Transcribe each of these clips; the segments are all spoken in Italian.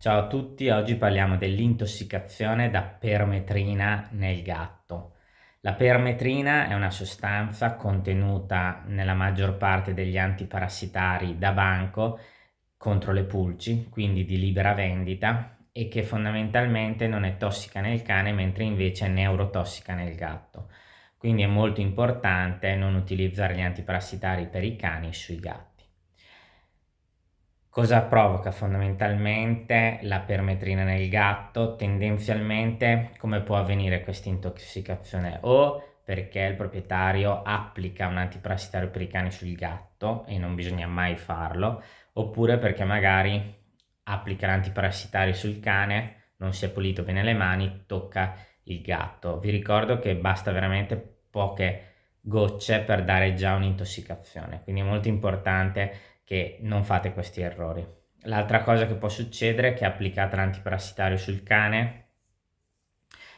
Ciao a tutti, oggi parliamo dell'intossicazione da permetrina nel gatto. La permetrina è una sostanza contenuta nella maggior parte degli antiparassitari da banco contro le pulci, quindi di libera vendita, e che fondamentalmente non è tossica nel cane, mentre invece è neurotossica nel gatto. Quindi è molto importante non utilizzare gli antiparassitari per i cani sui gatti. Cosa provoca fondamentalmente la permetrina nel gatto? Tendenzialmente come può avvenire questa intossicazione? O perché il proprietario applica un antiparassitario per i cani sul gatto e non bisogna mai farlo, oppure perché magari applica l'antiparassitario sul cane, non si è pulito bene le mani, tocca il gatto. Vi ricordo che basta veramente poche gocce per dare già un'intossicazione, quindi è molto importante che non fate questi errori. L'altra cosa che può succedere è che applicate l'antiparassitario sul cane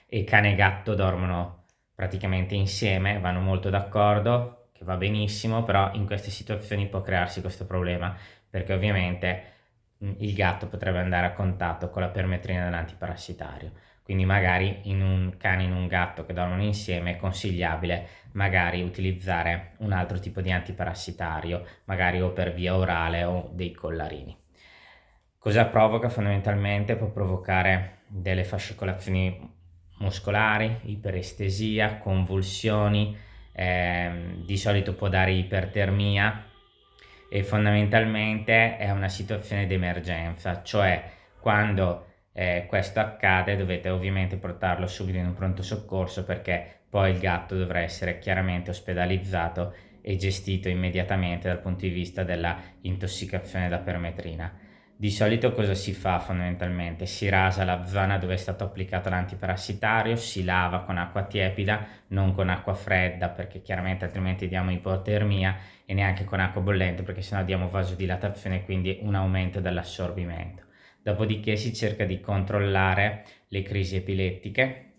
e cane e gatto dormono praticamente insieme, vanno molto d'accordo, che va benissimo, però in queste situazioni può crearsi questo problema, perché ovviamente il gatto potrebbe andare a contatto con la permetrina dell'antiparassitario. Quindi magari in un cane e in un gatto che dormono insieme è consigliabile magari utilizzare un altro tipo di antiparassitario, magari o per via orale o dei collarini. Cosa provoca fondamentalmente? Può provocare delle fascicolazioni muscolari, iperestesia, convulsioni, di solito può dare ipertermia e fondamentalmente è una situazione di emergenza, cioè quando questo accade dovete ovviamente portarlo subito in un pronto soccorso, perché poi il gatto dovrà essere chiaramente ospedalizzato e gestito immediatamente dal punto di vista della intossicazione da permetrina. Di solito cosa si fa fondamentalmente? Si rasa la zona dove è stato applicato l'antiparassitario, si lava con acqua tiepida, non con acqua fredda, perché chiaramente altrimenti diamo ipotermia, e neanche con acqua bollente, perché sennò diamo vasodilatazione e quindi un aumento dell'assorbimento. Dopodiché si cerca di controllare le crisi epilettiche,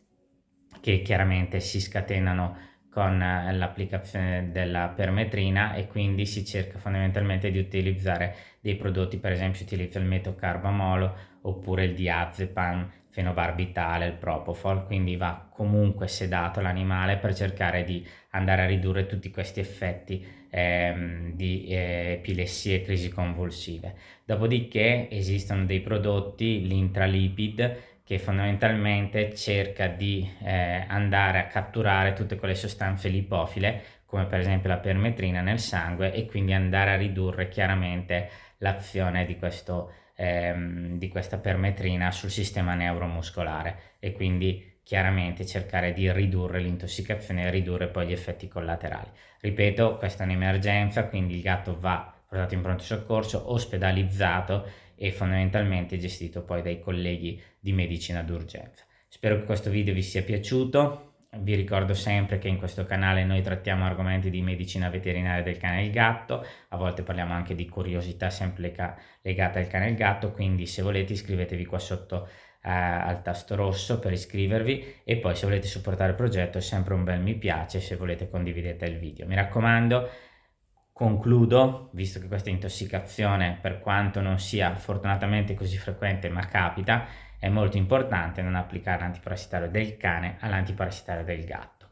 che chiaramente si scatenano con l'applicazione della permetrina, e quindi si cerca fondamentalmente di utilizzare dei prodotti, per esempio si utilizza il metocarbamolo oppure il diazepam, fenobarbitale, il propofol, quindi va comunque sedato l'animale per cercare di andare a ridurre tutti questi effetti di epilessie e crisi convulsive. Dopodiché esistono dei prodotti, l'intralipid, che fondamentalmente cerca di andare a catturare tutte quelle sostanze lipofile, come per esempio la permetrina nel sangue, e quindi andare a ridurre chiaramente l'azione di questa permetrina sul sistema neuromuscolare, e quindi chiaramente cercare di ridurre l'intossicazione e ridurre poi gli effetti collaterali. Ripeto, questa è un'emergenza, quindi il gatto va portato in pronto soccorso, ospedalizzato e fondamentalmente gestito poi dai colleghi di medicina d'urgenza. Spero che questo video vi sia piaciuto. Vi ricordo sempre che in questo canale noi trattiamo argomenti di medicina veterinaria del cane e il gatto, a volte parliamo anche di curiosità sempre legate al cane e al gatto, quindi se volete iscrivetevi qua sotto al tasto rosso per iscrivervi, e poi se volete supportare il progetto è sempre un bel mi piace, se volete condividete il video. Mi raccomando, concludo, visto che questa intossicazione, per quanto non sia fortunatamente così frequente, ma capita, è molto importante non applicare l'antiparassitario del cane all'antiparassitario del gatto.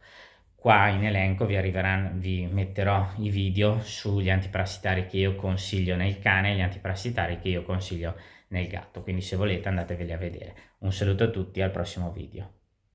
Qua in elenco vi metterò i video sugli antiparassitari che io consiglio nel cane e gli antiparassitari che io consiglio nel gatto, quindi se volete andateveli a vedere. Un saluto a tutti, al prossimo video.